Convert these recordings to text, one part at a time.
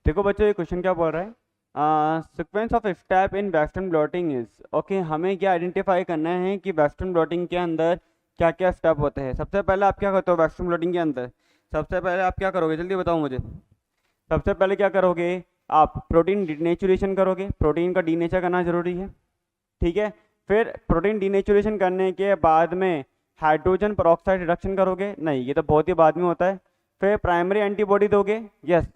देखो बच्चों, ये क्वेश्चन क्या बोल रहा है, sequence of step in western blotting is okay. हमें क्या आइडेंटिफाई करना है कि वेस्टर्न ब्लॉटिंग के अंदर क्या क्या स्टेप होते हैं। सबसे पहले आप क्या करते हो वेस्टर्न ब्लॉटिंग के अंदर? सबसे पहले आप क्या करोगे, जल्दी बताओ मुझे। सबसे पहले क्या करोगे, आप प्रोटीन डिनेचुरेशन करोगे। प्रोटीन का डीनेचर करना जरूरी है, ठीक है। फिर प्रोटीन डीनेचुरेशन करने के बाद में हाइड्रोजन पेरोक्साइड रिडक्शन करोगे, नहीं ये तो बहुत ही बाद में होता है। फिर प्राइमरी एंटीबॉडी दोगे, यस।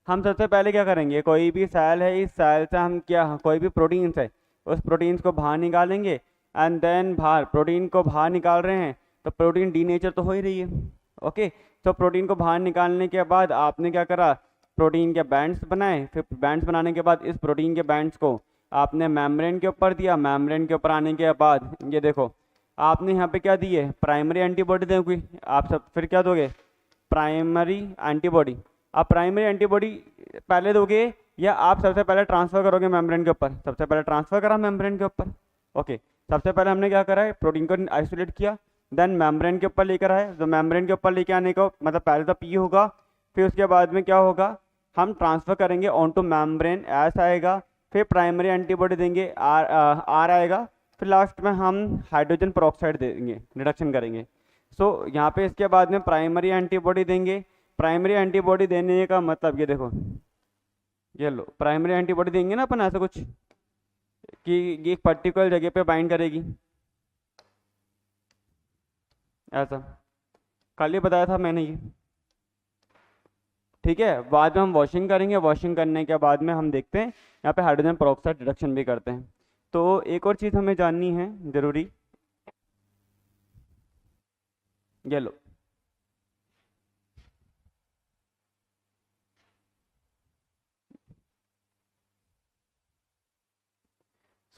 हम सबसे पहले क्या करेंगे, कोई भी सेल है, इस सेल से हम क्या कोई भी प्रोटीन्स है उस प्रोटीन्स को बाहर निकालेंगे। एंड देन बाहर प्रोटीन को बाहर निकाल रहे हैं तो प्रोटीन डीनेचर तो हो ही रही है, ओके। तो प्रोटीन को बाहर निकालने के बाद आपने क्या करा, प्रोटीन के बैंड्स बनाए। फिर बैंड्स बनाने के बाद इस प्रोटीन के बैंड्स को आपने मेम्ब्रेन के ऊपर दिया। मेम्ब्रेन के ऊपर आने के बाद ये देखो, आपने यहाँ पे क्या दिए, प्राइमरी एंटीबॉडी दोगे आप सब। फिर क्या दोगे, प्राइमरी एंटीबॉडी। आप प्राइमरी एंटीबॉडी पहले दोगे या आप सबसे पहले ट्रांसफर करोगे मेम्ब्रेन के ऊपर? सबसे पहले ट्रांसफर करा मेम्ब्रेन के ऊपर, ओके। सबसे पहले हमने क्या करा है, प्रोटीन को आइसोलेट किया, देन मेम्ब्रेन के ऊपर लेकर आए। तो मेम्ब्रेन के ऊपर लेके आने को मतलब पहले तो पी होगा, फिर उसके बाद में क्या होगा, हम ट्रांसफर करेंगे ऑन टू मेम्ब्रेन, एस आएगा। फिर प्राइमरी एंटीबॉडी देंगे, आर आएगा। फिर लास्ट में हम हाइड्रोजन पेरोक्साइड देंगे, रिडक्शन करेंगे। सो यहाँ पे इसके बाद में प्राइमरी एंटीबॉडी देंगे। प्राइमरी एंटीबॉडी देने का मतलब ये देखो, ये लो प्राइमरी एंटीबॉडी देंगे ना अपन ऐसा कुछ कि ये एक पर्टिकुलर जगह पे बाइंड करेगी, ऐसा कल ही बताया था मैंने ये, ठीक है। बाद में हम वॉशिंग करेंगे, वॉशिंग करने के बाद में हम देखते हैं यहाँ पे हाइड्रोजन पेरोक्साइड रिडक्शन भी करते हैं। तो एक और चीज़ हमें जाननी है जरूरी, ये लो।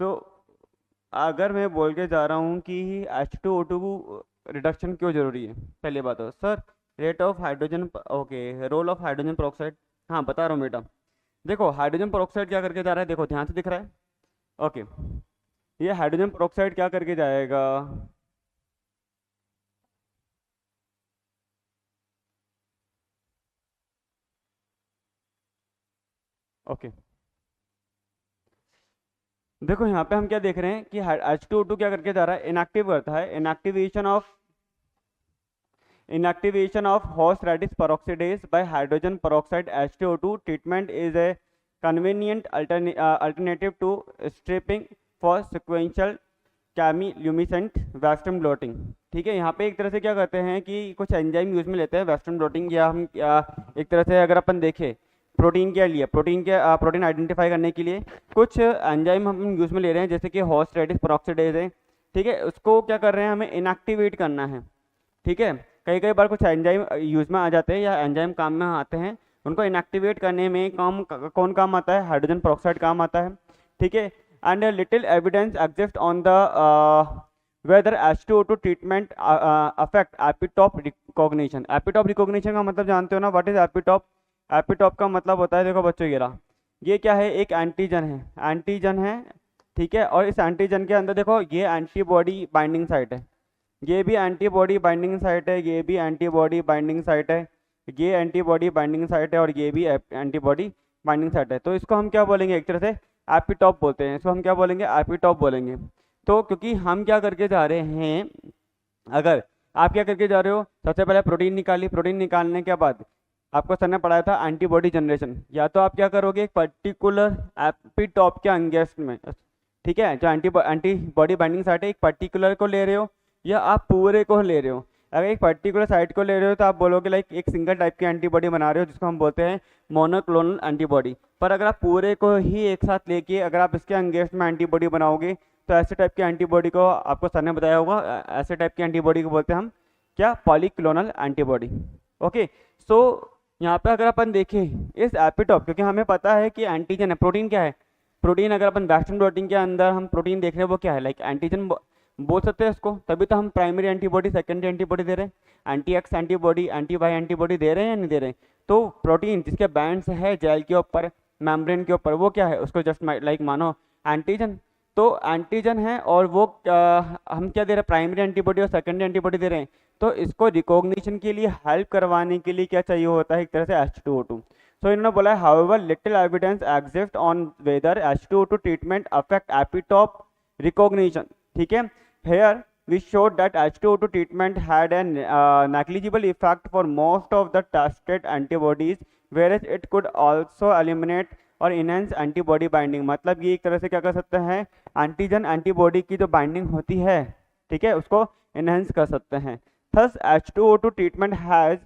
सो अगर मैं बोल के जा रहा हूँ कि H2O2 रिडक्शन क्यों जरूरी है, पहले बात हो sir, rate of hydrogen, okay, role of hydrogen peroxide, हाँ बता रहा हूँ बेटा। देखो हाइड्रोजन पेरोक्साइड क्या करके जा रहा है, देखो ध्यान से दिख रहा है, ओके। ये हाइड्रोजन पेरोक्साइड क्या करके जाएगा, ओके। देखो यहाँ पे हम क्या देख रहे हैं कि H2O2 क्या करके जा रहा है, इनएक्टिव करता है, inactivation of horse radish peroxidase by hydrogen peroxide H2O2 treatment is a convenient alternative to stripping for sequential chemiluminescent western blotting। ठीक है, यहाँ पे एक तरह से क्या करते हैं कि कुछ एंजाइम यूज में लेते हैं वेस्टर्न ब्लोटिंग, या हम एक तरह से अगर अपन देखें प्रोटीन के लिए, प्रोटीन आइडेंटिफाई करने के लिए कुछ एंजाइम हम यूज में ले रहे हैं, जैसे कि हॉर्स रेडिश पेरोक्सिडेज है, ठीक है। उसको क्या कर रहे हैं, हमें इनएक्टिवेट करना है, ठीक है। कई कई बार कुछ एंजाइम यूज में आ जाते हैं या एंजाइम काम में आते हैं, उनको इनएक्टिवेट करने में कौन काम आता है, हाइड्रोजन पेरोक्साइड काम आता है, ठीक है। And little evidence exist on the whether H2O2 treatment affect epitope recognition. Epitope recognition का मतलब जानते हो ना, व्हाट इज एपिटॉप? एपिटॉप का मतलब होता है, देखो बच्चों ये क्या है, एक एंटीजन है, ठीक है। और इस एंटीजन के अंदर देखो ये एंटीबॉडी बाइंडिंग साइट है, ये भी एंटीबॉडी बाइंडिंग साइट है, ये भी एंटीबॉडी बाइंडिंग साइट है, ये एंटीबॉडी बाइंडिंग साइट है और ये भी एंटीबॉडी बाइंडिंग साइट है। तो इसको हम क्या बोलेंगे, एक तरह से एपिटॉप बोलते हैं, इसको हम क्या बोलेंगे, एपिटॉप बोलेंगे। तो क्योंकि हम क्या करके जा रहे हैं, अगर आप क्या करके जा रहे हो, सबसे पहले प्रोटीन निकाली, प्रोटीन निकालने के बाद आपको सर ने पढ़ाया था एंटीबॉडी जनरेशन, या तो आप क्या करोगे एक पर्टिकुलर एपिटॉप के अंगेस्ट में, ठीक है, जो एंटीबॉडी बाइंडिंग साइट है एक पर्टिकुलर को ले रहे हो या आप पूरे को ले रहे हो। अगर एक पर्टिकुलर साइट को ले रहे हो तो आप बोलोगे लाइक एक सिंगल टाइप की एंटीबॉडी बना रहे हो जिसको हम बोलते हैं मोनोक्लोनल एंटीबॉडी। पर अगर आप पूरे को ही एक साथ लेके अगर आप इसके अंगेस्ट में एंटीबॉडी बनाओगे तो ऐसे टाइप की एंटीबॉडी को आपको सर ने बताया होगा, ऐसे टाइप की एंटीबॉडी को बोलते हैं हम क्या, पॉलीक्लोनल एंटीबॉडी, ओके। सो यहाँ पे अगर अपन देखें इस एपिटॉप, क्योंकि हमें पता है कि एंटीजन है, प्रोटीन क्या है, प्रोटीन अगर अपन वेस्टर्न ब्लॉटिंग के अंदर हम प्रोटीन देख रहे हैं वो क्या है, लाइक एंटीजन बोल सकते हैं इसको, तभी तो हम प्राइमरी एंटीबॉडी सेकेंडरी एंटीबॉडी दे रहे हैं, anti X antibody anti Y antibody दे रहे हैं या नहीं दे रहे हैं। तो प्रोटीन जिसके बैंड्स है जेल के ऊपर, मेम्ब्रेन के ऊपर, वो क्या है, उसको जस्ट लाइक मानो एंटीजन। तो एंटीजन है और वो हम क्या दे रहे हैं, प्राइमरी एंटीबॉडी और सेकेंडरी एंटीबॉडी दे रहे हैं। तो इसको रिकॉग्निशन के लिए हेल्प करवाने के लिए क्या चाहिए होता है, एक तरह से H2O2। सो इन्होंने बोला है however little evidence exists on whether H2O2 treatment affect epitope recognition. ठीक है, here we showed that H2O2 treatment had a negligible effect for most of the tested antibodies, whereas it could also eliminate और enhance antibody binding. मतलब ये एक तरह से क्या कर सकते हैं, एंटीजन एंटीबॉडी की जो बाइंडिंग होती है, ठीक है, उसको इनहेंस कर सकते हैं. Thus H2O2 treatment has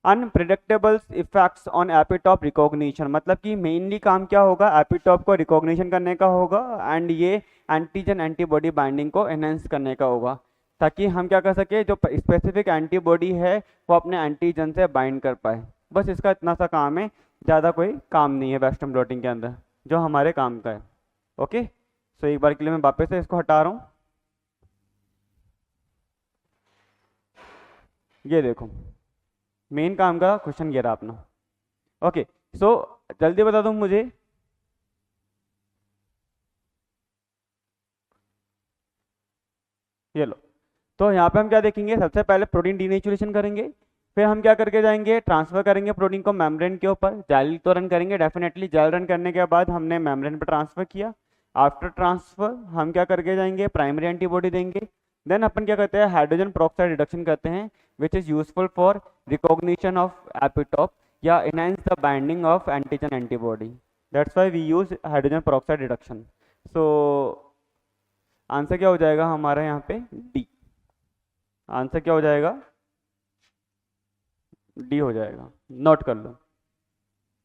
unpredictable effects on epitope recognition. मतलब कि मेनली काम क्या होगा, एपिटॉप को रिकॉग्निशन करने का होगा एंड ये एंटीजन एंटीबॉडी बाइंडिंग को एनहेंस करने का होगा, ताकि हम क्या कर सके, जो स्पेसिफिक एंटीबॉडी है वो अपने एंटीजन से बाइंड कर पाए. बस इसका इतना सा काम है, ज़्यादा कोई काम नहीं है वेस्टर्न ब्लॉटिंग के अंदर जो हमारे काम का है. ओके, सो एक बार के लिए मैं वापस से इसको हटा रहा हूँ. ये देखो मेन काम का क्वेश्चन ये रहा अपना. ओके, सो जल्दी बता दो मुझे, ये लो. तो यहाँ पे हम क्या देखेंगे, सबसे पहले प्रोटीन डीनेचुरेशन करेंगे, फिर हम क्या करके जाएंगे, ट्रांसफर करेंगे प्रोटीन को मेम्ब्रेन के ऊपर. जेल तो रन करेंगे डेफिनेटली, जेल रन करने के बाद हमने मेम्ब्रेन पर ट्रांसफर किया. आफ्टर ट्रांसफर हम क्या करके जाएंगे, प्राइमरी एंटीबॉडी देंगे. देन अपन क्या करते हैं, हाइड्रोजन पेरोक्साइड रिडक्शन करते हैं, which is useful for recognition of epitope या enhance the binding of antigen antibody. That's why we use hydrogen peroxide reduction. So answer क्या हो जाएगा हमारा यहाँ पे, डी. आंसर क्या हो जाएगा, डी हो जाएगा. नोट कर लो.